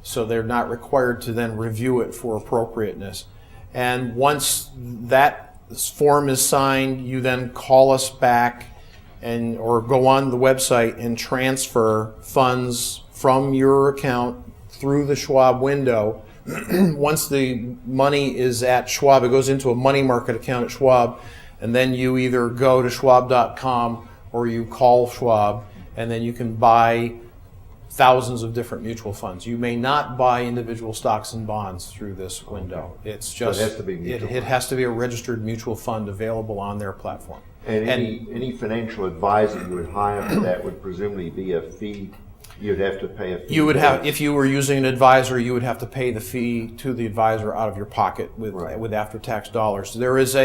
So they're not required to then review it for appropriateness. And once that form is signed, you then call us back or go on the website and transfer funds from your account through the Schwab window. Once the money is at Schwab, it goes into a money market account at Schwab, and then you either go to schwab.com or you call Schwab, and then you can buy thousands of different mutual funds. You may not buy individual stocks and bonds through this window. It's just, so it has to be it has to be a registered mutual fund available on their platform. And any financial advisor you would hire for that would presumably be a fee. You'd have to pay a fee. You would have, if you were using an advisor, you would have to pay the fee to the advisor out of your pocket with after-tax dollars. There is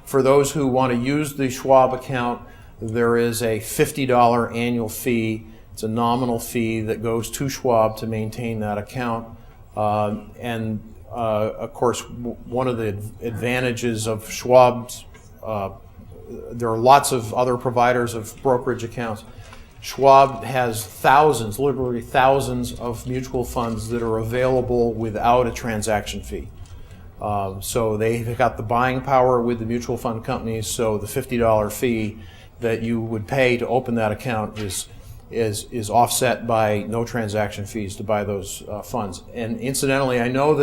for those who want to use the Schwab account, there is a $50 annual fee. It's a nominal fee that goes to Schwab to maintain that account. Of course, one of the advantages of Schwab's, there are lots of other providers of brokerage accounts. Schwab has thousands, literally thousands of mutual funds that are available without a transaction fee. So they've got the buying power with the mutual fund companies, so the $50 fee that you would pay to open that account is offset by no transaction fees to buy those funds. And incidentally, I know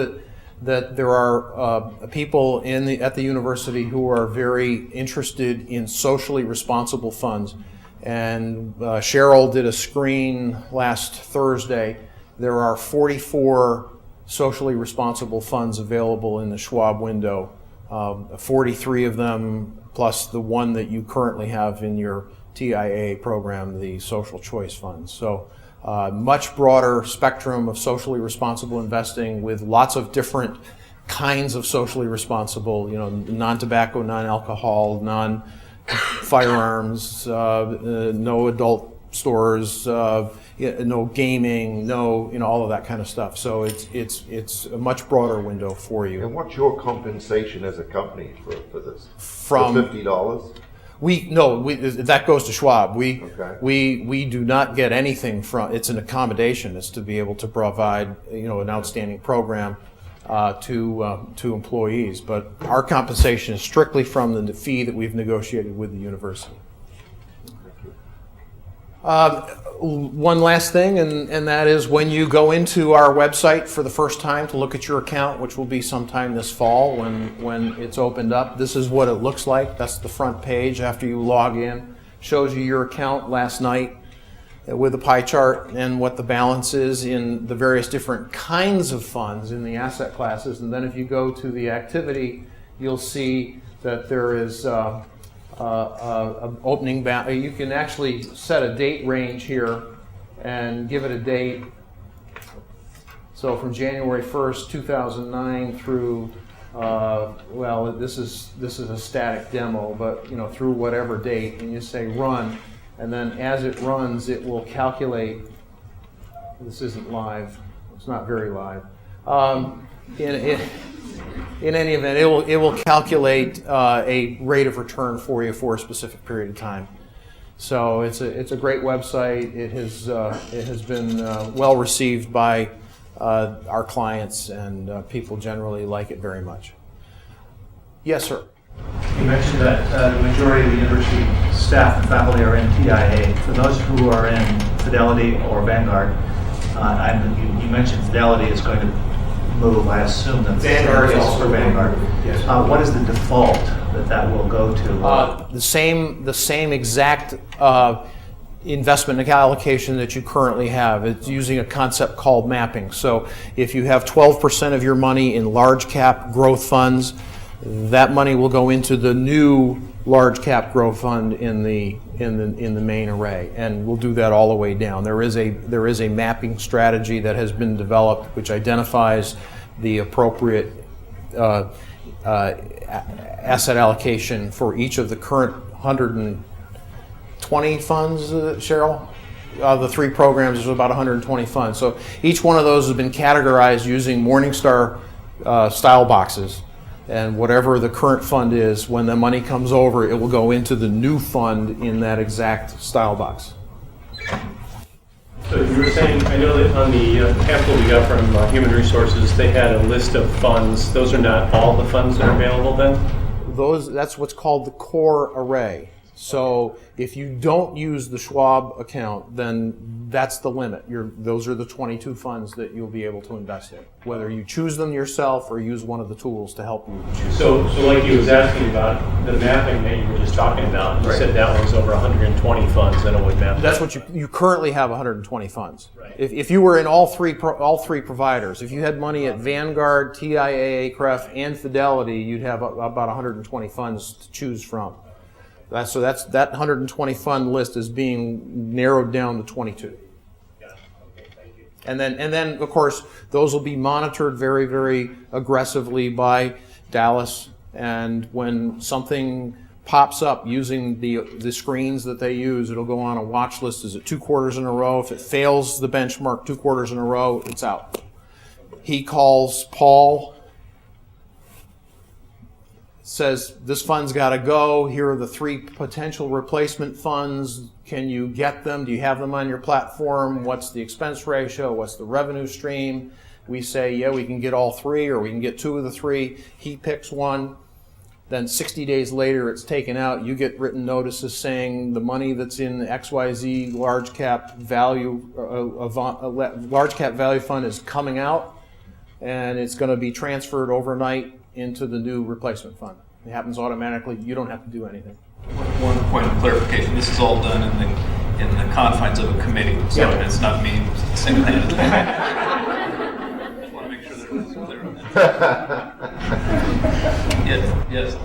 that there are people at the university who are very interested in socially responsible funds. And Cheryl did a screen last Thursday. There are 44 socially responsible funds available in the Schwab window, 43 of them plus the one that you currently have in your TIA program, the social choice funds. So much broader spectrum of socially responsible investing with lots of different kinds of socially responsible, non-tobacco, non-alcohol, non-firearms, no adult stores, no gaming, no, all of that kind of stuff. So it's a much broader window for you. And what's your compensation as a company for this? From $50? That goes to Schwab. Okay. We do not get anything from. It's an accommodation. It's to be able to provide an outstanding program to employees. But our compensation is strictly from the fee that we've negotiated with the university. One last thing, and that is when you go into our website for the first time to look at your account, which will be sometime this fall when it's opened up, this is what it looks like. That's the front page after you log in. Shows you your account last night with a pie chart and what the balance is in the various different kinds of funds in the asset classes. And then if you go to the activity, you'll see that there is opening balance. You can actually set a date range here and give it a date. So from January 1st, 2009 through, this is a static demo, but through whatever date, and you say run, and then as it runs, it will calculate. This isn't live. It's not very live. In any event, it will calculate a rate of return for you for a specific period of time. So it's a great website. It has been well received by our clients, and people generally like it very much. Yes, sir. You mentioned that the majority of the university staff and faculty are in TIA. For those who are in Fidelity or Vanguard, you mentioned Fidelity is going to move. I assume that Vanguard is also for Vanguard. Yes. What is the default that will go to? The same exact investment allocation that you currently have. It's using a concept called mapping. So if you have 12% of your money in large cap growth funds, that money will go into the new large cap growth fund in the main array, and we'll do that all the way down. There is a mapping strategy that has been developed which identifies the appropriate asset allocation for each of the current 120 funds, Cheryl? The three programs is about 120 funds. So each one of those has been categorized using Morningstar style boxes. And whatever the current fund is, when the money comes over, it will go into the new fund in that exact style box. So you were saying, I know that on the pamphlet we got from Human Resources, they had a list of funds. Those are not all the funds that are available then? That's what's called the core array. So if you don't use the Schwab account, then that's the limit. Those are the 22 funds that you'll be able to invest in, whether you choose them yourself or use one of the tools to help you choose. So like he was asking about the mapping that you were just talking about, you said that was over 120 funds, then it would map. That's what you currently have 120 funds. Right. If you were in all three providers, if you had money at Vanguard, TIAA, CREF, and Fidelity, you'd have about 120 funds to choose from. So that 120 fund list is being narrowed down to 22. Yeah. Okay, thank you. And then of course those will be monitored very, very aggressively by Dallas. And when something pops up using the screens that they use, it'll go on a watch list. Is it 2 quarters in a row? If it fails the benchmark 2 quarters in a row, it's out. He calls Paul. Says this fund's got to go. Here are the 3 potential replacement funds. Can you get them? Do you have them on your platform? What's the expense ratio? What's the revenue stream? We say, yeah, we can get all 3, or we can get 2 of the 3. He picks one. Then 60 days later, it's taken out. You get written notices saying the money that's in the XYZ large cap value fund is coming out, and it's going to be transferred overnight into the new replacement fund. It happens automatically. You don't have to do anything. One point of clarification: this is all done in the confines of a committee, so it's not me single-handedly. Just want to make sure that it's clear on that. Yes.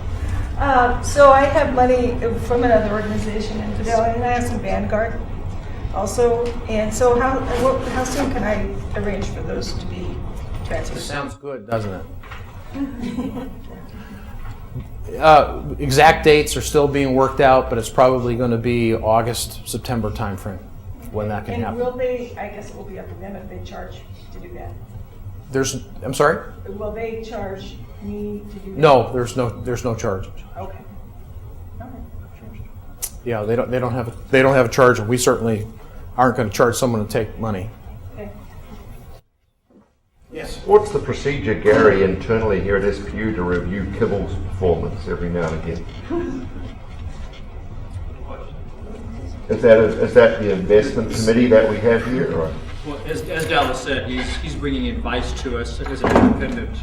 So I have money from another organization in Fidelity, and I have some Vanguard. also, and so how soon can I arrange for those to be transferred? Sounds good, doesn't it? Exact dates are still being worked out, but it's probably going to be August, September timeframe when that can And happen. will they, I guess it will be up to them if they charge to do that. I'm sorry? Will they charge me to do that? No, there's no charge. Okay. Yeah, they don't have a charge, and we certainly aren't going to charge someone to take money. Okay. Yes. What's the procedure, Gary, internally here at SPU to review Kibble's performance every now and again? Is that the investment committee that we have here, or? Well, as Dallas said, he's bringing advice to us as an independent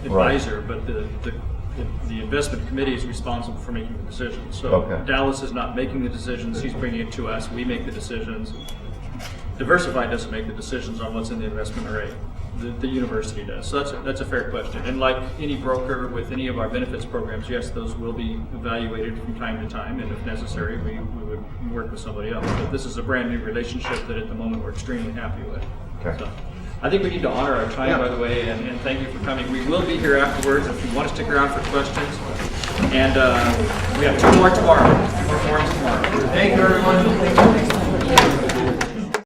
advisor, but the investment committee is responsible for making the decisions. So Okay. Dallas is not making the decisions, he's bringing it to us, we make the decisions. Diversified doesn't make the decisions on what's in the investment array. The university does. So that's a fair question. And like any broker with any of our benefits programs, yes, those will be evaluated from time to time, and if necessary, we would work with somebody else. But this is a brand new relationship that at the moment we're extremely happy with. Okay. So, I think we need to honor our time, by the way, and thank you for coming. We will be here afterwards if you want to stick around for questions. And we have two more tomorrow, 2 more forums tomorrow. Thank you, everyone.